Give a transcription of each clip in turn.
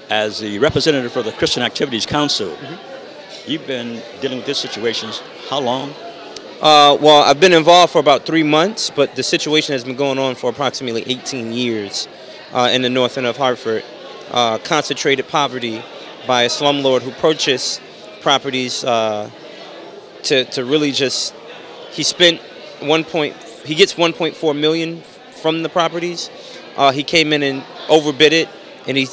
As the representative for the Christian Activities Council, you've been dealing with these situations how long? Well, I've been involved for about 3 months, but the situation has been going on for approximately 18 years in the North End of Hartford. Concentrated poverty by a slumlord who purchased properties to really just, he gets 1.4 million from the properties. He came in and overbid it, and he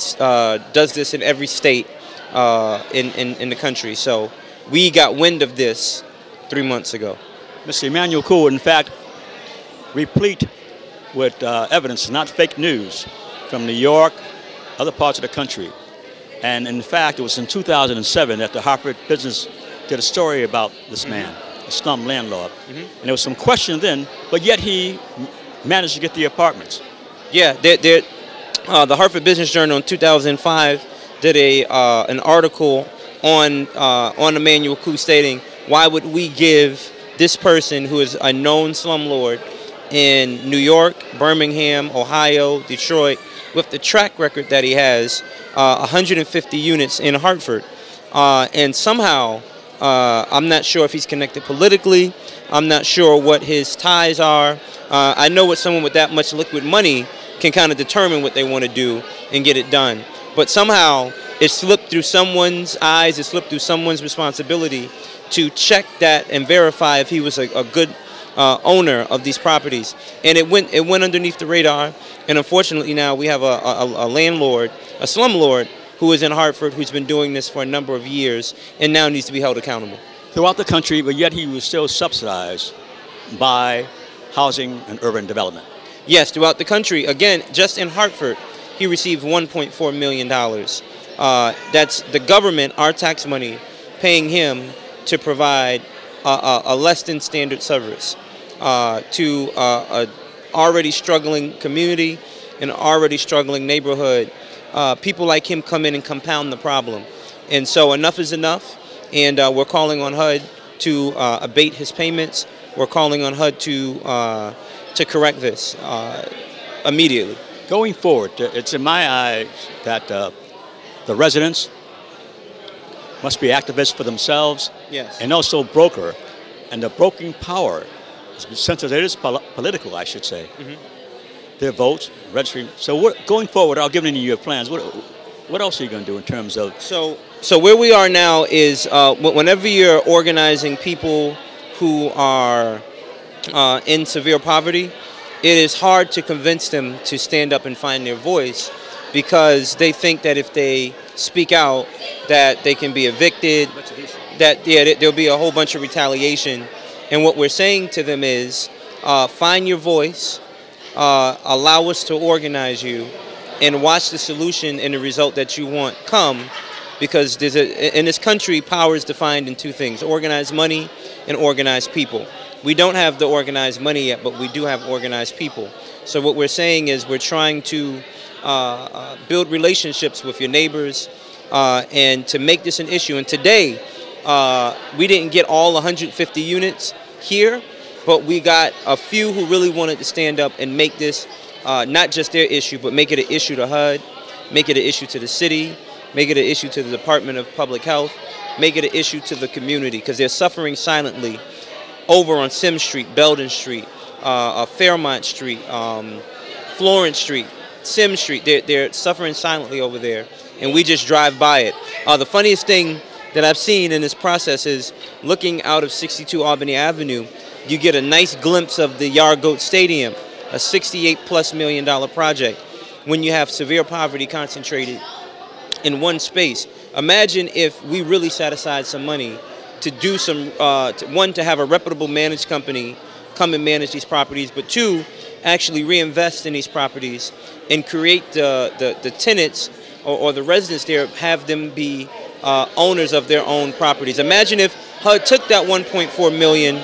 does this in every state in the country. So we got wind of this 3 months ago. Mr. Emmanuel Ku, in fact, replete with evidence, not fake news, from New York, other parts of the country. And in fact, it was in 2007 that the Hartford Business did a story about this man, a slum landlord. And there was some question then, but yet he managed to get the apartments. Yeah, the Hartford Business Journal in 2005 did an article on Emmanuel Ku stating, why would we give this person who is a known slumlord in New York, Birmingham, Ohio, Detroit, with the track record that he has, 150 units in Hartford. And somehow, I'm not sure if he's connected politically. I'm not sure what his ties are. I know what someone with that much liquid money can kind of determine what they want to do and get it done. But somehow, it slipped through someone's eyes, it slipped through someone's responsibility to check that and verify if he was a good owner of these properties. And it went underneath the radar. And unfortunately now we have a landlord, a slumlord, who is in Hartford, who's been doing this for a number of years and now needs to be held accountable. Throughout the country, but yet he was still subsidized by housing and urban development. Yes, throughout the country. Again, just in Hartford, he received $1.4 million. That's the government, our tax money, paying him to provide a less than standard service to a already struggling community, an already struggling neighborhood. People like him come in and compound the problem. And so enough is enough, and we're calling on HUD to abate his payments. We're calling on HUD to correct this immediately. Going forward, it's in my eyes that the residents must be activists for themselves, yes, and also broker. And the broking power, since it is political, I should say, their votes, registering. So going forward, I'll give it to you your plans. What else are you going to do in terms of? So where we are now is whenever you're organizing people who are in severe poverty, it is hard to convince them to stand up and find their voice, because they think that if they speak out that they can be evicted, that there'll be a whole bunch of retaliation. And what we're saying to them is, find your voice, allow us to organize you, and watch the solution and the result that you want come. Because in this country, power is defined in two things: organized money and organized people. We don't have the organized money yet, but we do have organized people. So what we're saying is we're trying to build relationships with your neighbors and to make this an issue. And today, we didn't get all 150 units here, but we got a few who really wanted to stand up and make this not just their issue, but make it an issue to HUD, make it an issue to the city, make it an issue to the Department of Public Health, make it an issue to the community, because they're suffering silently over on Sim Street, Belden Street, Fairmont Street, Florence Street, Sim Street. They're suffering silently over there, and we just drive by it. The funniest thing that I've seen in this process is looking out of 62 Albany Avenue, you get a nice glimpse of the Yard Goat Stadium, a $68+ million project, when you have severe poverty concentrated in one space. Imagine if we really set aside some money to do some, one, to have a reputable managed company come and manage these properties, but two, actually reinvest in these properties and create the tenants or the residents there, have them be owners of their own properties. Imagine if HUD took that 1.4 million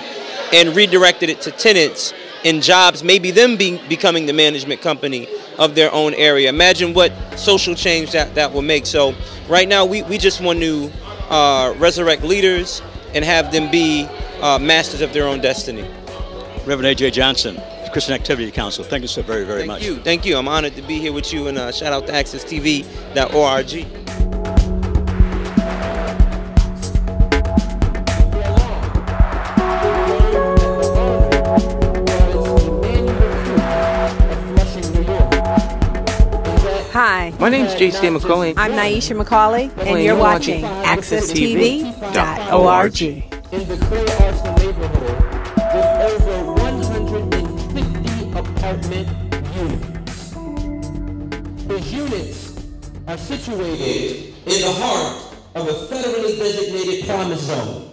and redirected it to tenants and jobs, maybe them becoming the management company of their own area. Imagine what social change that will make. So right now we just want to resurrect leaders and have them be masters of their own destiny. Reverend A.J. Johnson, Christian Activity Council. Thank you so very, very much. Thank you. Thank you. I'm honored to be here with you, and shout out to accesstv.org. Hi. My name's J.C. McCauley. I'm Naisha McCauley, and you're watching accesstv.org. In the Clay Arsenal neighborhood, with over 150 apartment units. Those units are situated in the heart of a federally designated promise zone.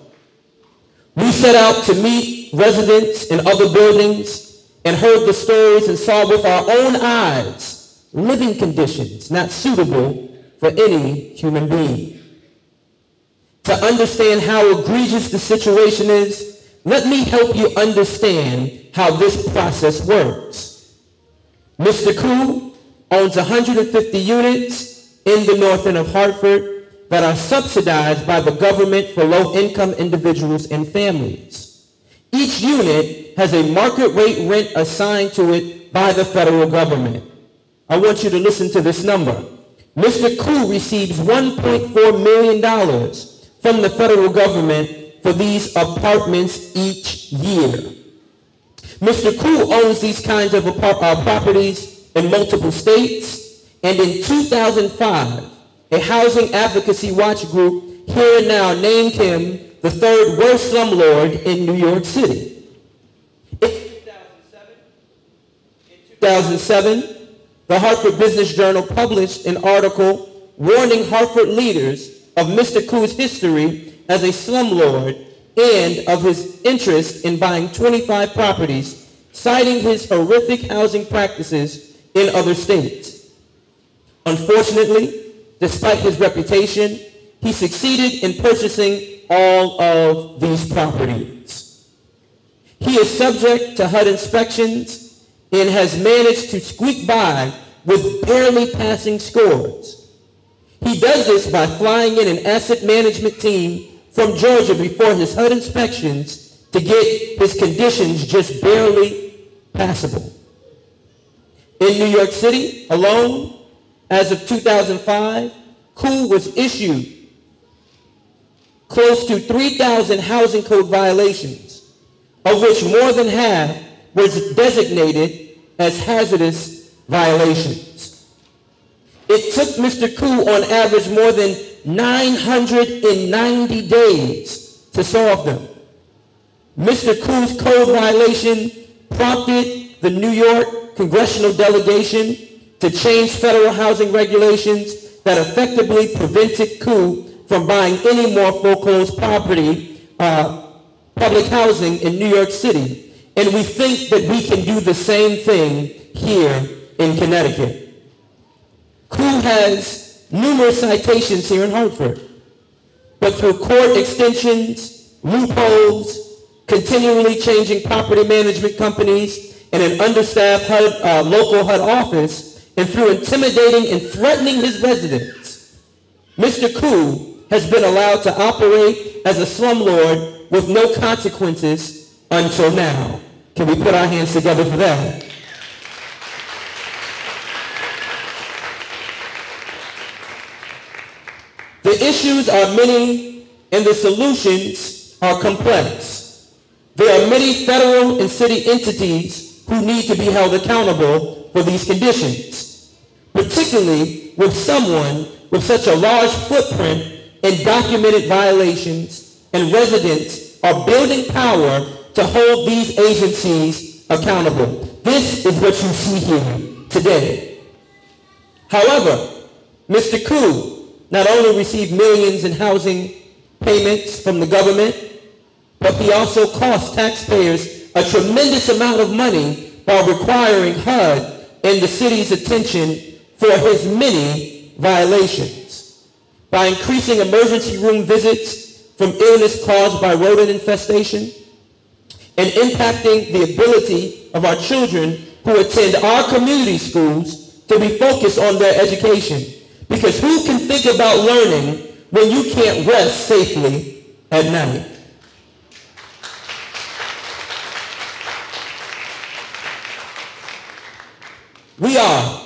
We set out to meet residents in other buildings and heard the stories and saw with our own eyes living conditions not suitable for any human being. To understand how egregious the situation is, let me help you understand how this process works. Mr. Ku owns 150 units in the North End of Hartford that are subsidized by the government for low-income individuals and families. Each unit has a market rate rent assigned to it by the federal government. I want you to listen to this number. Mr. Ku receives $1.4 million from the federal government for these apartments each year. Mr. Ku owns these kinds of properties in multiple states, and in 2005, a housing advocacy watch group here and now named him the third worst slumlord in New York City. In 2007, the Hartford Business Journal published an article warning Hartford leaders of Mr. Ku's history as a slumlord and of his interest in buying 25 properties, citing his horrific housing practices in other states. Unfortunately, despite his reputation, he succeeded in purchasing all of these properties. He is subject to HUD inspections and has managed to squeak by with barely passing scores. He does this by flying in an asset management team from Georgia before his HUD inspections to get his conditions just barely passable. In New York City alone, as of 2005, Ku was issued close to 3,000 housing code violations, of which more than half was designated as hazardous violations. It took Mr. Ku on average more than 990 days to solve them. Mr. Ku's code violation prompted the New York congressional delegation to change federal housing regulations that effectively prevented Ku from buying any more foreclosed property, public housing in New York City. And we think that we can do the same thing here in Connecticut. Ku has numerous citations here in Hartford, but through court extensions, loopholes, continually changing property management companies, and an understaffed local HUD office, and through intimidating and threatening his residents, Mr. Ku has been allowed to operate as a slumlord with no consequences until now. Can we put our hands together for that? The issues are many and the solutions are complex. There are many federal and city entities who need to be held accountable for these conditions, particularly with someone with such a large footprint and documented violations, and residents are building power to hold these agencies accountable. This is what you see here today. However, Mr. Ku not only received millions in housing payments from the government, but he also cost taxpayers a tremendous amount of money while requiring HUD and the city's attention for his many violations. By increasing emergency room visits from illness caused by rodent infestation, and impacting the ability of our children who attend our community schools to be focused on their education. Because who can think about learning when you can't rest safely at night? We are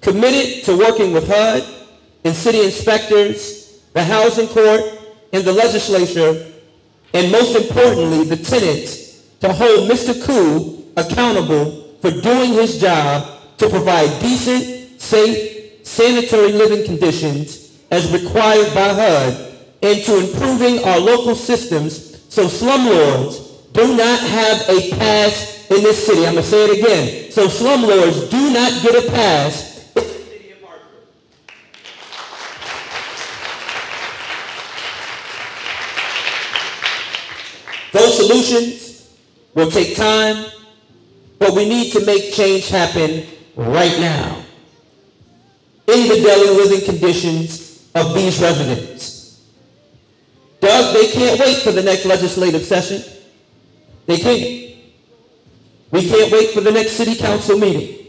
committed to working with HUD and city inspectors, the housing court, and the legislature, and most importantly, the tenants, to hold Mr. Ku accountable for doing his job to provide decent, safe, sanitary living conditions as required by HUD, and to improving our local systems so slumlords do not have a pass in this city. I'm going to say it again. So slumlords do not get a pass in the city of Hartford. Those solutions will take time, but we need to make change happen right now in the daily living conditions of these residents. Doug, they can't wait for the next legislative session. They can't. We can't wait for the next city council meeting.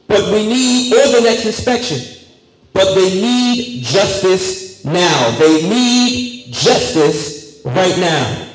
But we need, or the next inspection. But they need justice now. They need justice right now.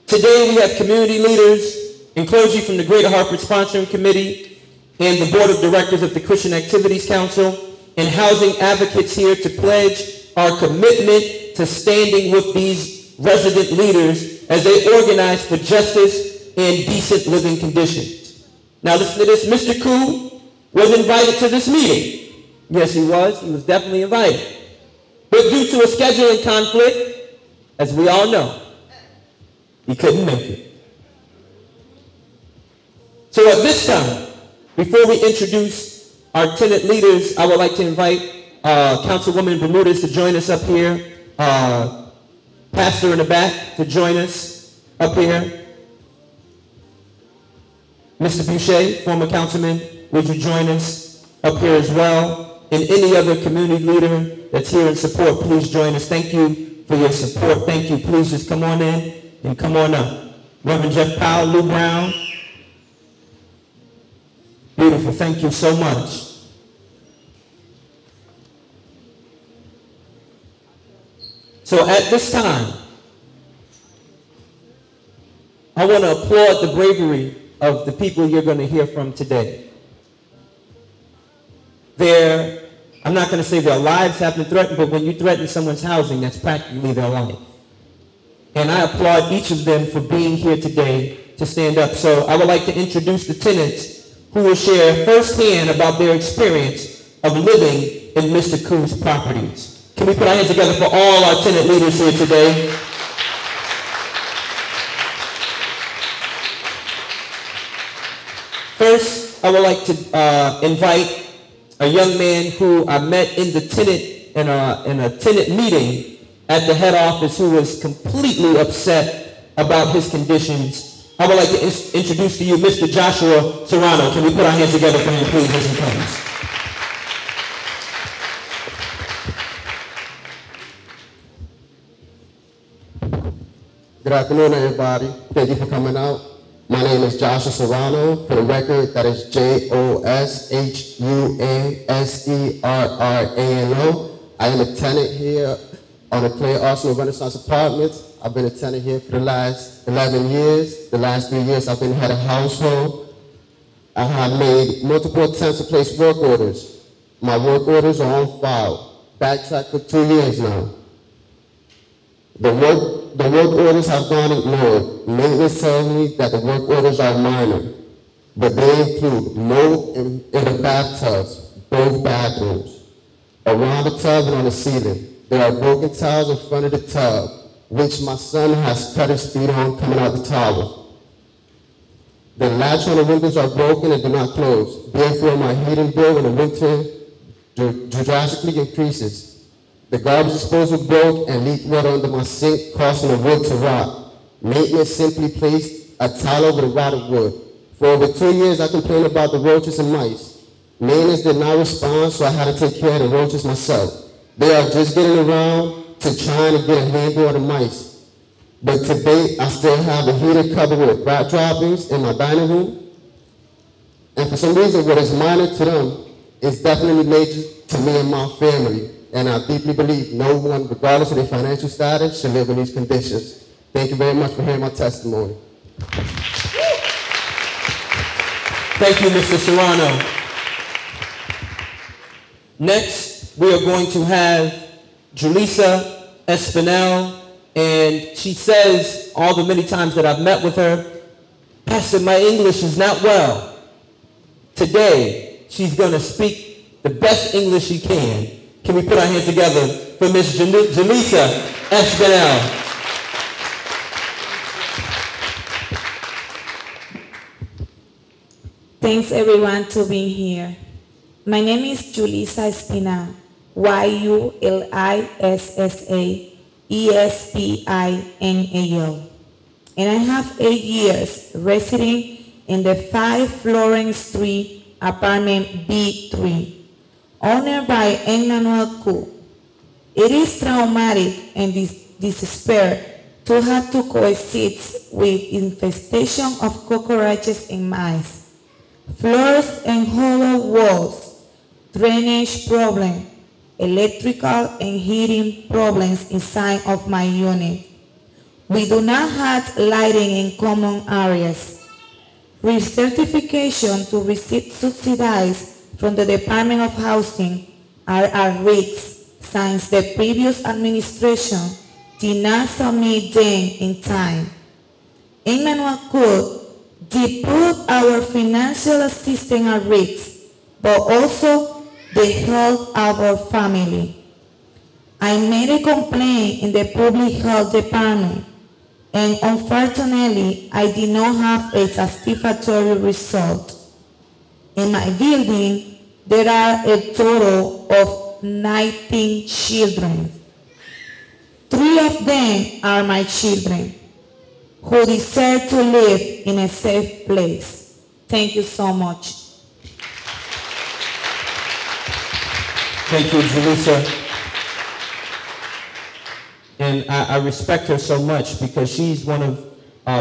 Today we have community leaders and clergy from the Greater Hartford Sponsoring Committee and the Board of Directors of the Christian Activities Council and housing advocates here to pledge our commitment to standing with these resident leaders as they organize for justice and decent living conditions. Now listen to this. Mr. Ku was invited to this meeting. Yes, he was. He was definitely invited. But due to a scheduling conflict, as we all know, he couldn't make it. So at this time, before we introduce our tenant leaders, I would like to invite Councilwoman Bermudez to join us up here, Pastor in the back to join us up here. Mr. Boucher, former councilman, would you join us up here as well? And any other community leader that's here in support, please join us. Thank you for your support. Thank you. Please just come on in and come on up. Reverend Jeff Powell, Lou Brown. Beautiful. Thank you so much. So at this time, I want to applaud the bravery of the people you're going to hear from today. I'm not going to say their lives have been threatened, but when you threaten someone's housing, that's practically their life. And I applaud each of them for being here today to stand up. So I would like to introduce the tenants who will share firsthand about their experience of living in Mr. Ku's properties. Can we put our hands together for all our tenant leaders here today? First, I would like to invite a young man who I met in the in a tenant meeting at the head office who was completely upset about his conditions. I would like to introduce to you Mr. Joshua Serrano. Can we put our hands together for him, please, as he comes? Good afternoon, everybody. Thank you for coming out. My name is Joshua Serrano. For the record, that is JOSHUASERRANO. I am a tenant here on the Clay Arsenal Renaissance Apartments. I've been a tenant here for the last 11 years. The last 3 years I've been head of household. I have made multiple attempts to place work orders. My work orders are on file. Backtrack for 2 years now. The work orders have gone ignored. Maintenance tells me that the work orders are minor, but they include mold in the bathtubs, both bathrooms, around the tub and on the ceiling. There are broken tiles in front of the tub, which my son has cut his feet on coming out the towel. The latch on the windows are broken and do not close. Therefore, my heating bill in the winter drastically increases. The garbage disposal broke and leaked water under my sink, causing the wood to rot. Maintenance simply placed a tile over the rotted wood. For over 2 years, I complained about the roaches and mice. Maintenance did not respond, so I had to take care of the roaches myself. They are just getting around to trying to get a handle on the mice. But to date, I still have a heater covered with rat droppings in my dining room. And for some reason, what is minor to them is definitely major to me and my family. And I deeply believe no one, regardless of their financial status, should live in these conditions. Thank you very much for hearing my testimony. Thank you, Mr. Serrano. Next, we are going to have Julissa Espinel, and she says all the many times that I've met with her, Pastor, my English is not well. Today, she's going to speak the best English she can. Can we put our hands together for Miss Julissa Espinel? Thanks everyone to being here. My name is Julissa Espinal, Yulissa Espinal, and I have 8 years residing in the 5 Florence Street apartment B3, owned by Emmanuel Ku. It is traumatic and despair to have to coexist with infestation of cockroaches and mice, floors and hollow walls, drainage problem, electrical and heating problems inside of my unit. We do not have lighting in common areas. Recertification to receive subsidies from the Department of Housing are at risk since the previous administration did not submit them in time. Emmanuel Ku did put our financial assistance at risk, but also the health of our family. I made a complaint in the public health department, and unfortunately, I did not have a satisfactory result. In my building, there are a total of 19 children. 3 of them are my children, who deserve to live in a safe place. Thank you so much. Thank you, Julissa. And I respect her so much because she's one of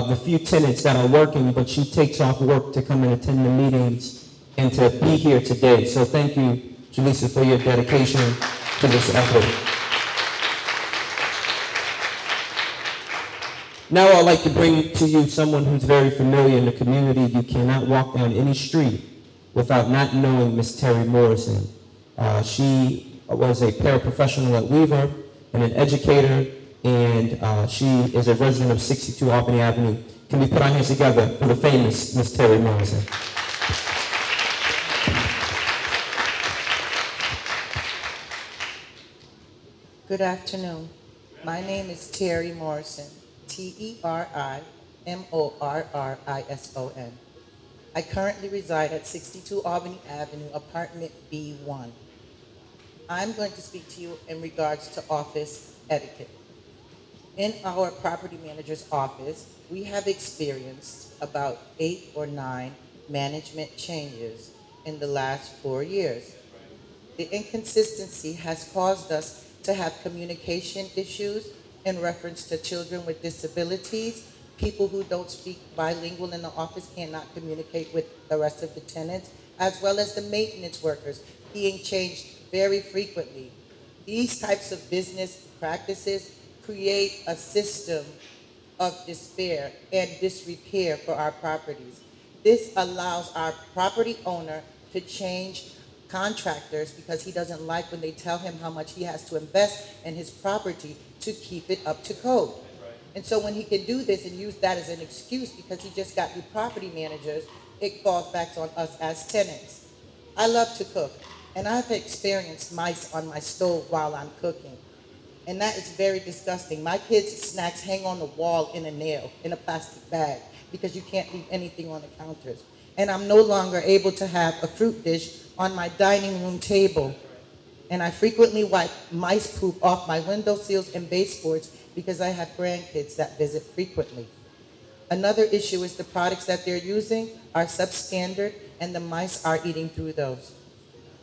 the few tenants that are working, but she takes off work to come and attend the meetings and to be here today. So thank you, Julissa, for your dedication to this effort. Now I'd like to bring to you someone who's very familiar in the community. You cannot walk down any street without not knowing Miss Terry Morrison. She was a paraprofessional at Weaver and an educator, and she is a resident of 62 Albany Avenue. Can we put our hands together for the famous Miss Terry Morrison? Good afternoon. My name is Terry Morrison, Terimorrison. I currently reside at 62 Albany Avenue, apartment B1. I'm going to speak to you in regards to office etiquette. In our property manager's office, we have experienced about 8 or 9 management changes in the last 4 years. The inconsistency has caused us to have communication issues in reference to children with disabilities. People who don't speak bilingual in the office cannot communicate with the rest of the tenants, as well as the maintenance workers being changed very frequently. These types of business practices create a system of despair and disrepair for our properties. This allows our property owner to change contractors because he doesn't like when they tell him how much he has to invest in his property to keep it up to code. And so when he can do this and use that as an excuse because he just got new property managers, it falls back on us as tenants. I love to cook, and I've experienced mice on my stove while I'm cooking. And that is very disgusting. My kids' snacks hang on the wall in a nail, in a plastic bag, because you can't leave anything on the counters. And I'm no longer able to have a fruit dish on my dining room table. And I frequently wipe mice poop off my windowsills and baseboards because I have grandkids that visit frequently. Another issue is the products that they're using are substandard and the mice are eating through those.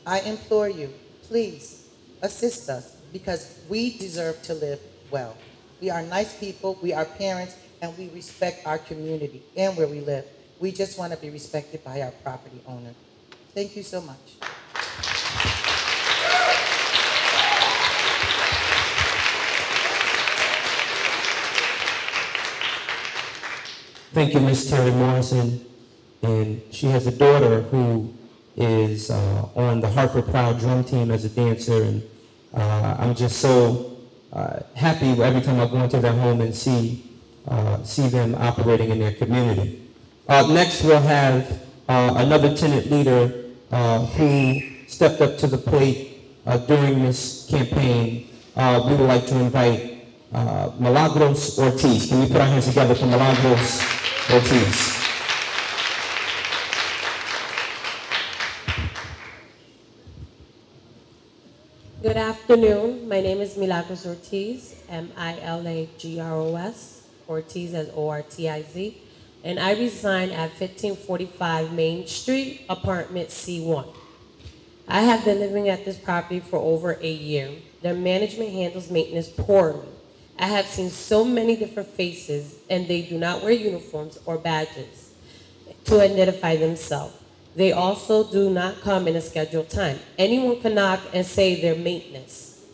I implore you, please assist us because we deserve to live well. We are nice people, we are parents, and we respect our community and where we live. We just want to be respected by our property owner. Thank you so much. Thank you, Ms. Terry Morrison. And she has a daughter who is on the Hartford Proud drum team as a dancer. And I'm just so happy every time I go into their home and see them operating in their community. Next, we'll have another tenant leader who stepped up to the plate during this campaign. We would like to invite Milagros Ortiz. Can we put our hands together for Milagros Ortiz? Good afternoon. My name is Milagros Ortiz, Milagros, Ortiz as Ortiz, and I reside at 1545 Main Street, apartment C1. I have been living at this property for over a year. Their management handles maintenance poorly. I have seen so many different faces, and they do not wear uniforms or badges to identify themselves. They also do not come in a scheduled time. Anyone can knock and say they're maintenance.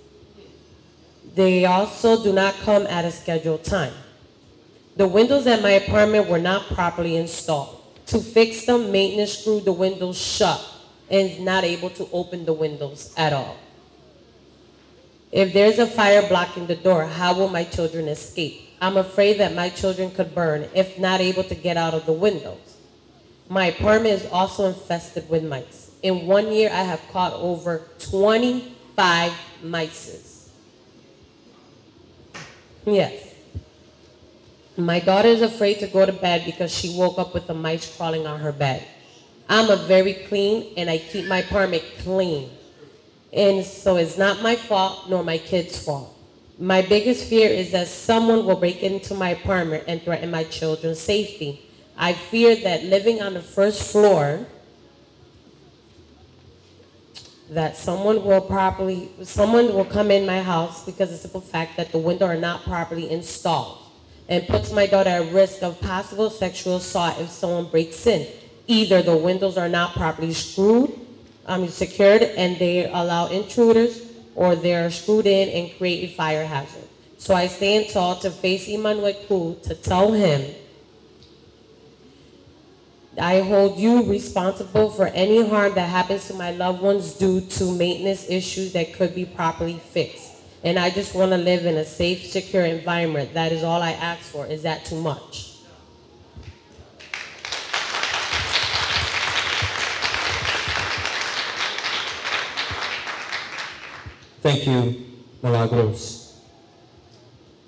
They also do not come at a scheduled time. The windows at my apartment were not properly installed. To fix them, maintenance screwed the windows shut and is not able to open the windows at all. If there's a fire blocking the door, how will my children escape? I'm afraid that my children could burn if not able to get out of the windows. My apartment is also infested with mice. In 1 year, I have caught over 25 mice. Yes. My daughter is afraid to go to bed because she woke up with a mice crawling on her bed. I'm a very clean, and I keep my apartment clean. And so it's not my fault nor my kids' fault. My biggest fear is that someone will break into my apartment and threaten my children's safety. I fear that living on the first floor, that someone will come in my house because of the simple fact that the windows are not properly installed, and puts my daughter at risk of possible sexual assault if someone breaks in. Either the windows are not properly secured, and they allow intruders, or they're screwed in and create a fire hazard. So I stand tall to face Emmanuel Ku to tell him, I hold you responsible for any harm that happens to my loved ones due to maintenance issues that could be properly fixed. And I just want to live in a safe, secure environment. That is all I ask for. Is that too much? Thank you, Milagros,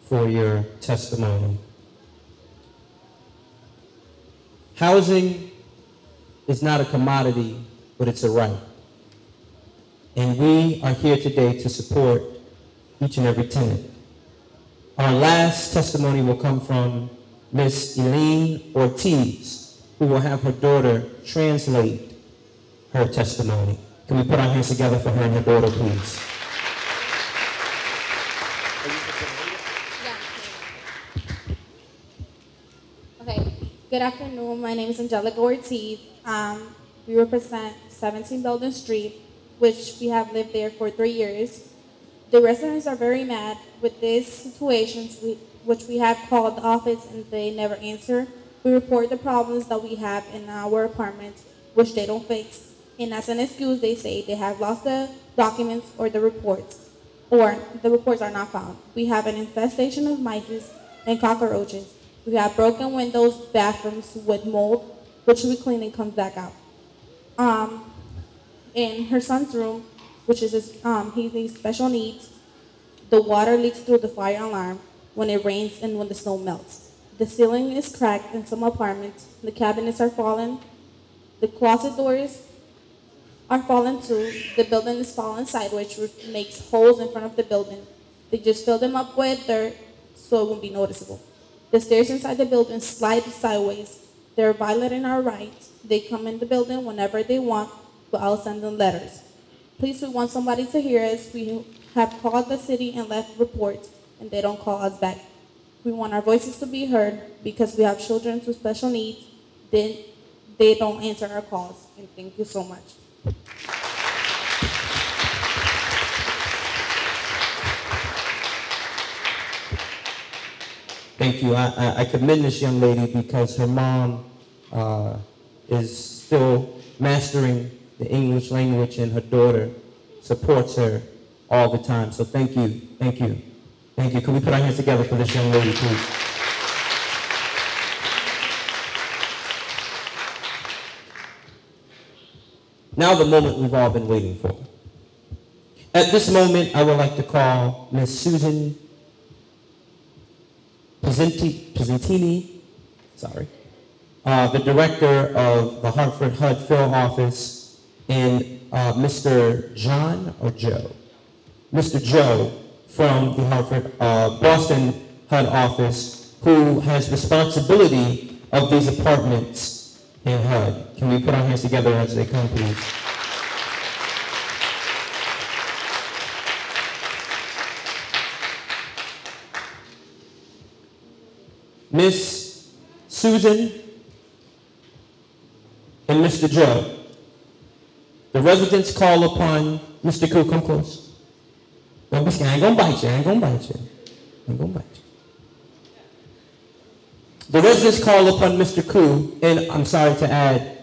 for your testimony. Housing is not a commodity, but it's a right. And we are here today to support each and every tenant. Our last testimony will come from Ms. Eileen Ortiz, who will have her daughter translate her testimony. Can we put our hands together for her and her daughter, please? Good afternoon. My name is Angelica Ortiz. We represent 17 Belden Street, which we have lived there for 3 years. The residents are very mad with this situation, which we have called the office and they never answer. We report the problems that we have in our apartment, which they don't fix. And as an excuse, they say they have lost the documents or the reports are not found. We have an infestation of mice and cockroaches. We have broken windows, bathrooms with mold, which we clean and comes back out. In her son's room, which is he needs special needs, the water leaks through the fire alarm when it rains and when the snow melts. The ceiling is cracked in some apartments. The cabinets are falling. The closet doors are falling too. The building is falling sideways, which makes holes in front of the building. They just fill them up with dirt so it won't be noticeable. The stairs inside the building slide sideways. They're violating our rights. They come in the building whenever they want, but I'll send them letters. Please, we want somebody to hear us. We have called the city and left reports, and they don't call us back. We want our voices to be heard because we have children with special needs. They don't answer our calls, and thank you so much. Thank you. I commend this young lady because her mom is still mastering the English language, and her daughter supports her all the time. So thank you, thank you, thank you. Can we put our hands together for this young lady, please? Now the moment we've all been waiting for. At this moment, I would like to call Ms. Susan Pizzentini, the director of the Hartford HUD Field Office, and Mr. John or Joe? Mr. Joe from the Hartford, Boston HUD office, who has responsibility of these apartments in HUD. Can we put our hands together as they come, please? Miss Susan and Mr. Joe, the residents call upon Mr. Ku. Come close. Don't be scared. I ain't gonna bite you. I ain't gonna bite you. I ain't gonna bite you. The residents call upon Mr. Ku, and I'm sorry to add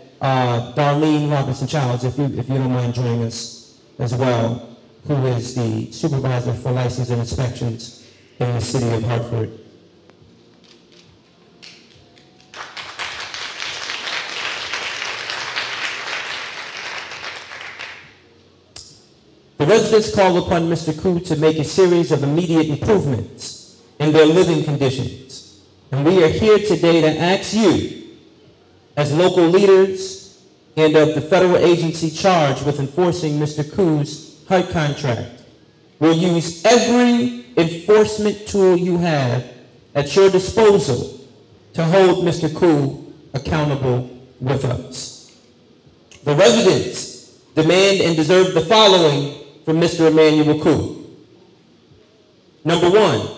Darlene Robinson-Childs, if you don't mind joining us as well, who is the supervisor for license and inspections in the city of Hartford. The residents call upon Mr. Ku to make a series of immediate improvements in their living conditions. And we are here today to ask you, as local leaders and of the federal agency charged with enforcing Mr. Ku's HUD contract, will use every enforcement tool you have at your disposal to hold Mr. Ku accountable with us. The residents demand and deserve the following from Mr. Emmanuel Ku. Number one,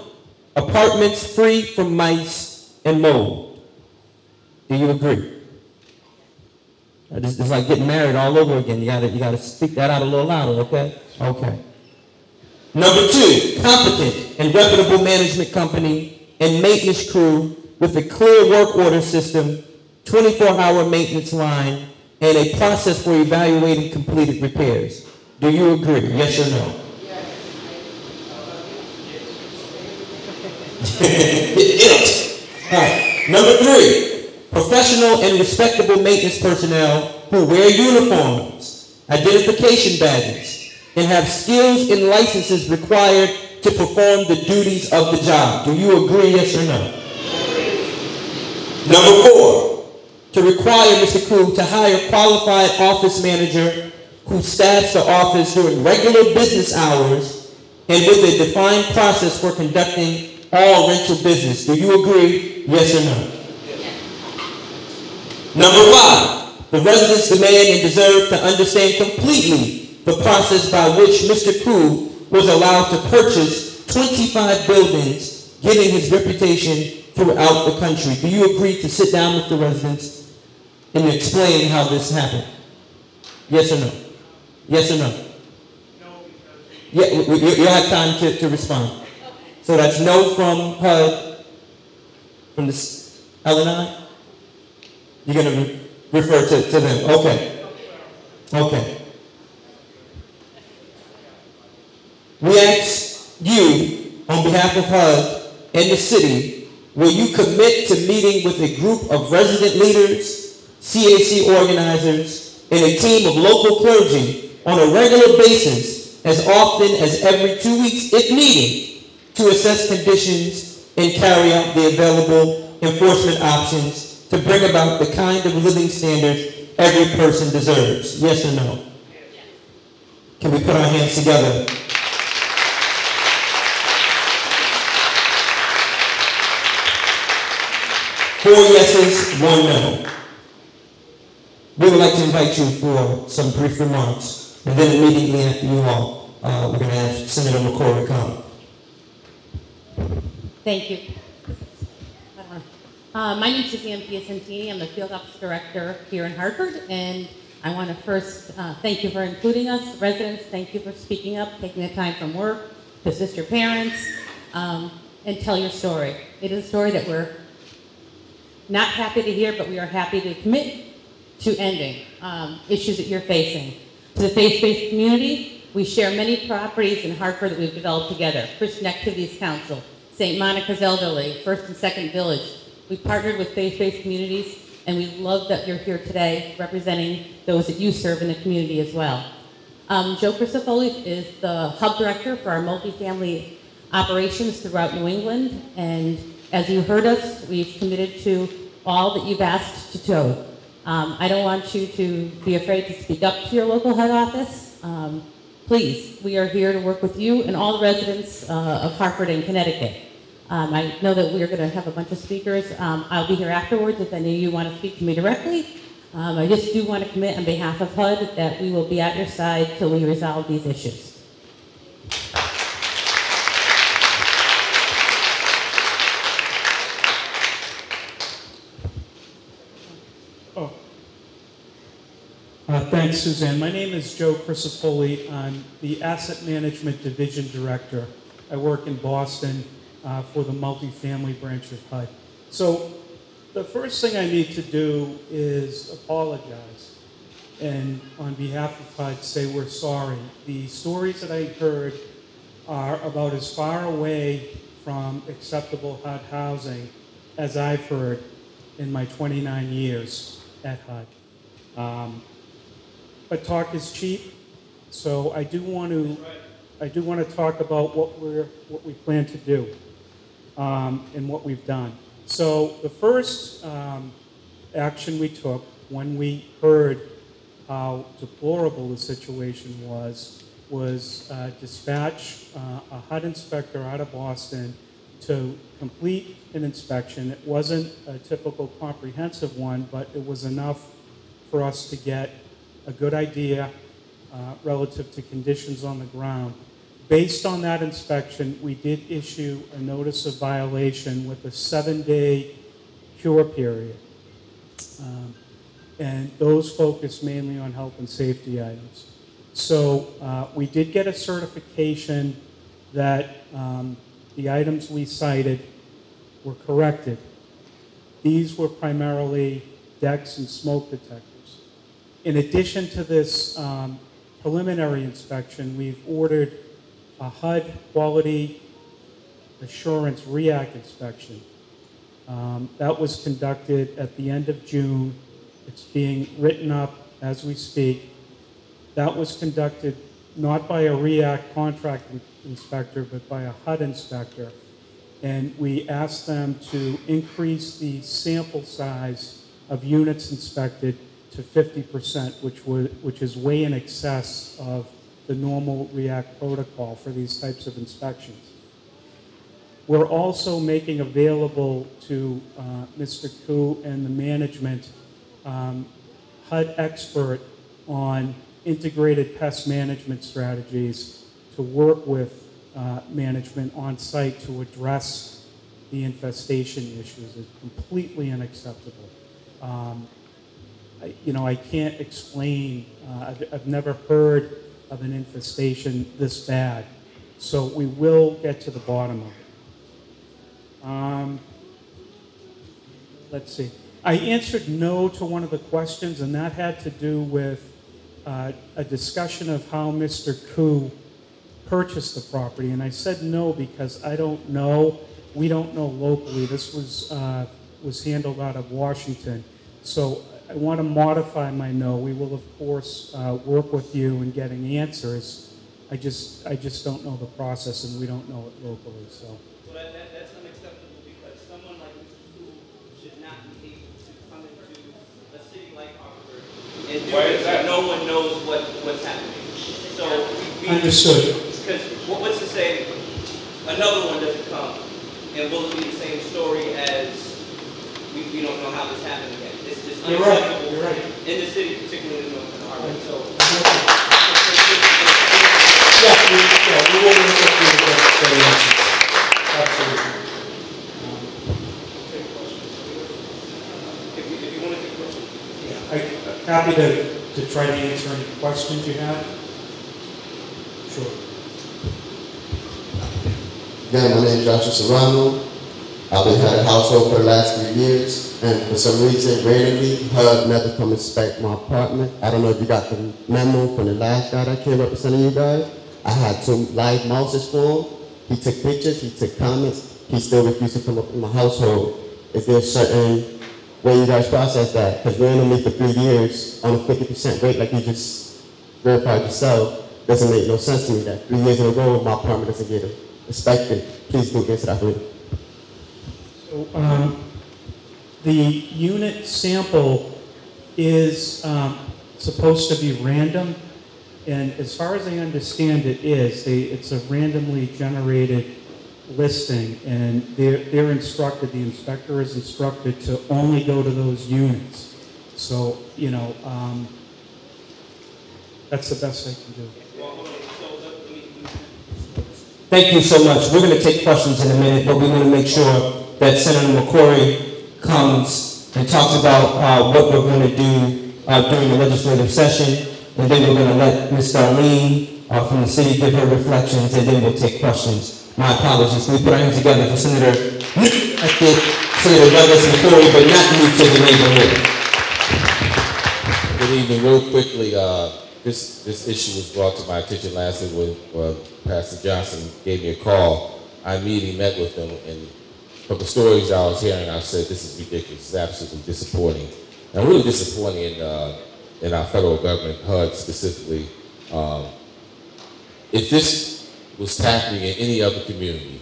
apartments free from mice and mold. Do you agree? It's like getting married all over again. You gotta speak that out a little louder, okay? Okay. Number two, competent and reputable management company and maintenance crew with a clear work order system, 24-hour maintenance line, and a process for evaluating completed repairs. Do you agree? Yes or no? Yes. All right. Number three, professional and respectable maintenance personnel who wear uniforms, identification badges, and have skills and licenses required to perform the duties of the job. Do you agree? Yes or no? Number four, to require Mr. Ku to hire qualified office manager who staffs the office during regular business hours and with a defined process for conducting all rental business. Do you agree? Yes or no? Number five, the residents demand and deserve to understand completely the process by which Mr. Ku was allowed to purchase 25 buildings, getting his reputation throughout the country. Do you agree to sit down with the residents and explain how this happened? Yes or no? Yes or no? No. Yeah, you'll have time to respond. So that's no from HUD, from the L&I? You're going to refer to them. Okay. Okay. We ask you, on behalf of HUD and the city, will you commit to meeting with a group of resident leaders, CAC organizers, and a team of local clergy on a regular basis, as often as every 2 weeks if needed, to assess conditions and carry out the available enforcement options to bring about the kind of living standards every person deserves? Yes or no? Can we put our hands together? Four yeses, one no. We would like to invite you for some brief remarks, and then immediately after you all, we're going to ask Senator McCauley to come. Thank you. My name is Emmanuel Ku. I'm the Field Office Director here in Hartford, and I want to first thank you for including us. Residents, thank you for speaking up, taking the time from work to assist your parents. and tell your story. It is a story that we're not happy to hear, but we are happy to commit to ending issues that you're facing. To the faith-based community, we share many properties in Hartford that we've developed together. Christian Activities Council, St. Monica's Elderly, First and Second Village. We've partnered with faith-based communities, and we love that you're here today representing those that you serve in the community as well. Joe Crisafoli is the hub director for our multifamily operations throughout New England, and as you heard us, we've committed to all that you've asked to do. I don't want you to be afraid to speak up to your local head office. Please, we are here to work with you and all the residents of Hartford and Connecticut. I know that we are going to have a bunch of speakers. I'll be here afterwards if any of you want to speak to me directly. I just do want to commit on behalf of HUD that we will be at your side till we resolve these issues. Thanks, Suzanne. My name is Joe Crisafoli. I'm the Asset Management Division Director. I work in Boston for the multifamily branch of HUD. So the first thing I need to do is apologize and on behalf of HUD say we're sorry. The stories that I heard are about as far away from acceptable HUD housing as I've heard in my 29 years at HUD. But talk is cheap, so I do want to talk about what we plan to do and what we've done. So the first action we took when we heard how deplorable the situation was dispatch a HUD inspector out of Boston to complete an inspection. It wasn't a typical comprehensive one, but it was enough for us to get a good idea relative to conditions on the ground. Based on that inspection, we did issue a notice of violation with a 7-day cure period. And those focus mainly on health and safety items. So we did get a certification that the items we cited were corrected. These were primarily decks and smoke detectors. In addition to this preliminary inspection, we've ordered a HUD quality assurance REACT inspection. That was conducted at the end of June. It's being written up as we speak. That was conducted not by a REACT contract inspector, but by a HUD inspector. And we asked them to increase the sample size of units inspected to 50%, which is way in excess of the normal REACT protocol for these types of inspections. We're also making available to Mr. Ku and the management HUD expert on integrated pest management strategies to work with management on site to address the infestation issues. It's completely unacceptable. I can't explain, I've never heard of an infestation this bad. So we will get to the bottom of it. Let's see. I answered no to one of the questions, and that had to do with a discussion of how Mr. Ku purchased the property. And I said no because I don't know. We don't know locally. This was handled out of Washington. So I want to modify my no. We will, of course, work with you in getting answers. I just don't know the process, and we don't know it locally. So. Well, that's unacceptable because someone like Mr. Ku should not be able to come into a city like Hartford and do it so no one knows what's happening. So Understood. Because what's to say another one doesn't come, and will it be the same story as we don't know how this happened again? It's just unacceptable. You're right. In the city, particularly in North End Hartford. So. Yeah, we will look at the answers. Absolutely. If you want to take questions. Yeah, I'm happy to try to answer any questions you have. Sure. Again, my name is Joshua Serrano. I've been had a household for the last 3 years, and for some reason, randomly, HUD never come inspect my apartment. I don't know if you got the memo from the last guy that came representing you guys. I had 2 live mouses for him. He took pictures, he took comments. He still refused to come up in my household. Is there a certain way you guys process that? Because randomly for 3 years on a 50% rate, like you just verified yourself, doesn't make no sense to me that 3 years in a row my apartment doesn't get inspected. Please do answer that for me. So, the unit sample is supposed to be random, and as far as I understand it is, it's a randomly generated listing, and they're instructed, the inspector is instructed to only go to those units. So, you know, that's the best I can do. Thank you so much. We're going to take questions in a minute, but we want to make sure that Senator McCauley comes and talks about what we're going to do during the legislative session, and then we're going to let Ms. Darlene from the city give her reflections, and then we'll take questions. My apologies. Can we put our hands together for Senator Douglas McCauley, but not new to the neighborhood. Good evening. Real quickly, this issue was brought to my attention last week when Pastor Johnson gave me a call. I immediately met with him, and from the stories I was hearing, I said, this is ridiculous. It's absolutely disappointing. And really disappointing in our federal government, HUD specifically. If this was happening in any other community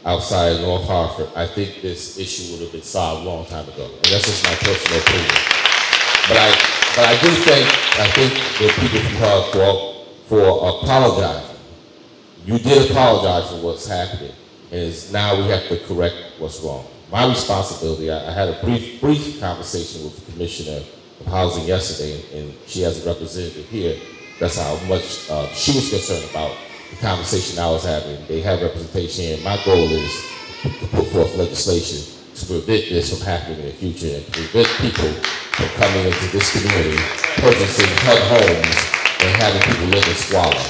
outside of North Hartford, I think this issue would have been solved a long time ago. And that's just my personal opinion. But I do think the people from HUD for apologizing. You did apologize for what's happening, and now we have to correct what's wrong. My responsibility, I had a brief conversation with the Commissioner of Housing yesterday, and she has a representative here. That's how much she was concerned about the conversation I was having. They have representation here. My goal is to put forth legislation to prevent this from happening in the future and to prevent people from coming into this community, purchasing HUD homes and having people live in squalor.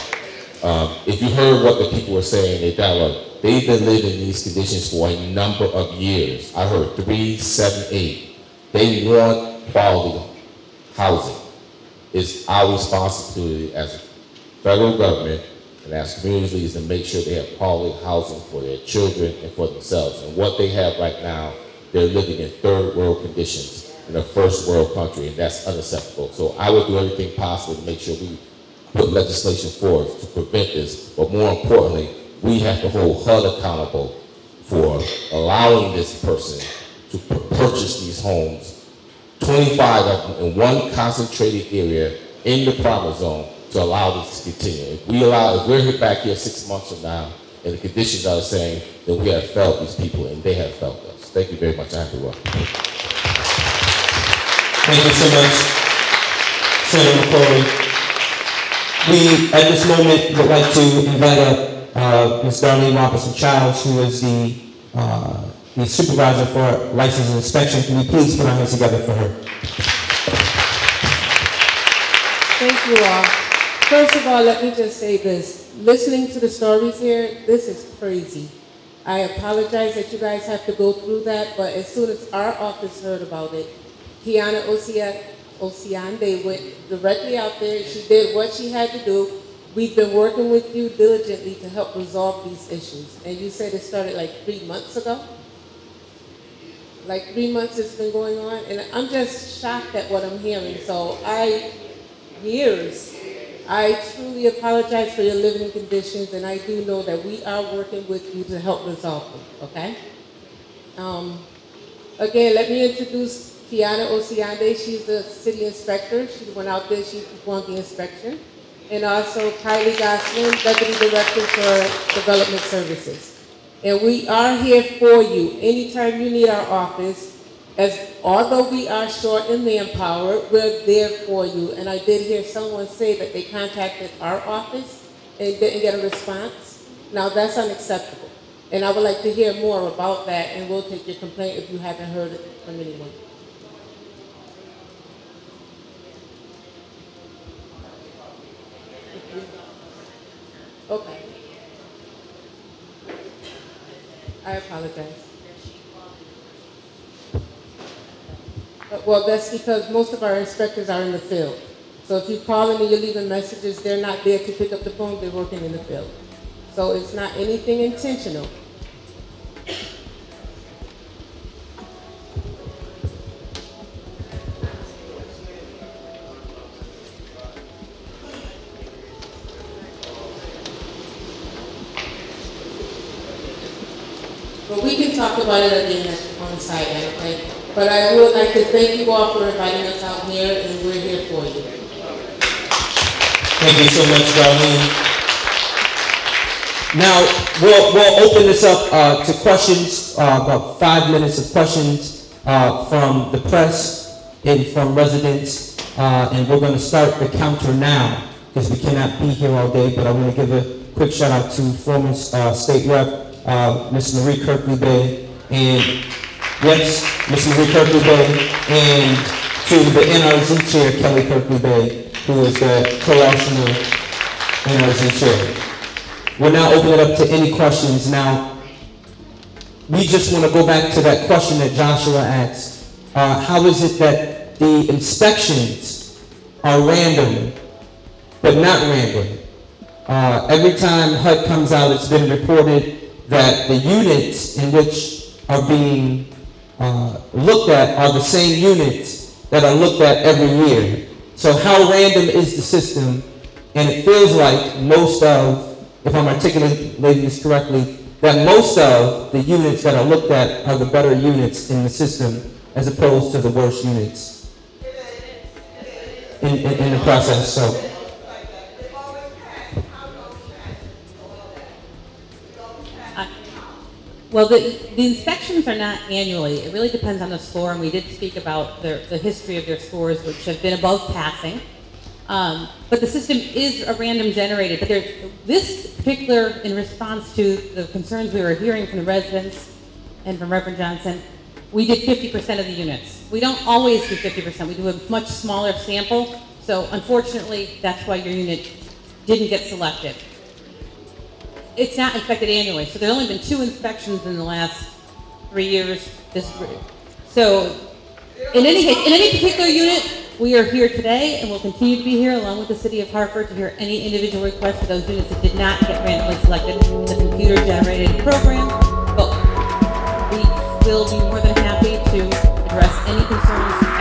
If you heard what the people were saying, they've been living in these conditions for a number of years. I heard 3, 7, 8. They want quality housing. It's our responsibility as a federal government and as community leaders to make sure they have quality housing for their children and for themselves. And what they have right now, they're living in third world conditions in a first world country, and that's unacceptable. So I would do everything possible to make sure we put legislation forward to prevent this, but more importantly, we have to hold HUD accountable for allowing this person to purchase these homes, 25 of them in one concentrated area in the proper zone, to allow this to continue. If we're back here 6 months from now and the conditions are the same, then we have failed these people and they have failed us. Thank you very much. I have to run. Thank you so much, Senator McCauley. We, at this moment, would like to invite up Ms. Darlene Robertson-Childs, who is the supervisor for license and inspection. Can we please put our hands together for her? Thank you all. First of all, let me just say this. Listening to the stories here, this is crazy. I apologize that you guys have to go through that, but as soon as our office heard about it, Kiana Osiande went directly out there. She did what she had to do. We've been working with you diligently to help resolve these issues. And you said it started like 3 months ago? Like 3 months it's been going on? And I'm just shocked at what I'm hearing. So I truly apologize for your living conditions, and I do know that we are working with you to help resolve them, okay? Again, let me introduce Kiana Osiande. She's the city inspector. She went out there, she performed the inspection. And also Kylie Gosselin, Deputy Director for Development Services. And we are here for you. Anytime you need our office, although we are short in manpower, we're there for you. And I did hear someone say that they contacted our office and didn't get a response. Now that's unacceptable. And I would like to hear more about that, and we'll take your complaint if you haven't heard it from anyone. Okay. I apologize. Well, that's because most of our inspectors are in the field. So if you call in and you're leaving messages, they're not there to pick up the phone, they're working in the field. So it's not anything intentional. But we can talk about it again on site, okay? But I would like to thank you all for inviting us out here, and we're here for you. Thank you so much, Darlene. Now, we'll open this up to questions, about 5 minutes of questions from the press and from residents, and we're going to start the counter now, because we cannot be here all day, but I want to give a quick shout out to former State Rep, Ms. Marie Kirkley-Bay, and yes, Ms. Marie Kirkley-Bay, and to the NRZ Chair, Kelly Kirkley-Bay, who is the co-arsenal NRZ Chair. We'll now open it up to any questions. Now, we just want to go back to that question that Joshua asked. How is it that the inspections are random, but not random? Every time HUD comes out, it's been reported that the units in which are being looked at are the same units that are looked at every year. So how random is the system? And it feels like most of, if I'm articulating this correctly, that most of the units that are looked at are the better units in the system as opposed to the worst units in the process. So. Well, the inspections are not annually. It really depends on the score, and we did speak about the history of their scores, which have been above passing. But the system is a random generated. But this particular, in response to the concerns we were hearing from the residents and from Reverend Johnson, we did 50% of the units. We don't always do 50%. We do a much smaller sample. So unfortunately, that's why your unit didn't get selected. It's not inspected annually, so there have only been 2 inspections in the last 3 years. So, in any case, in any particular unit, we are here today, and we'll continue to be here along with the City of Hartford to hear any individual requests for those units that did not get randomly selected in the computer-generated program. But we will be more than happy to address any concerns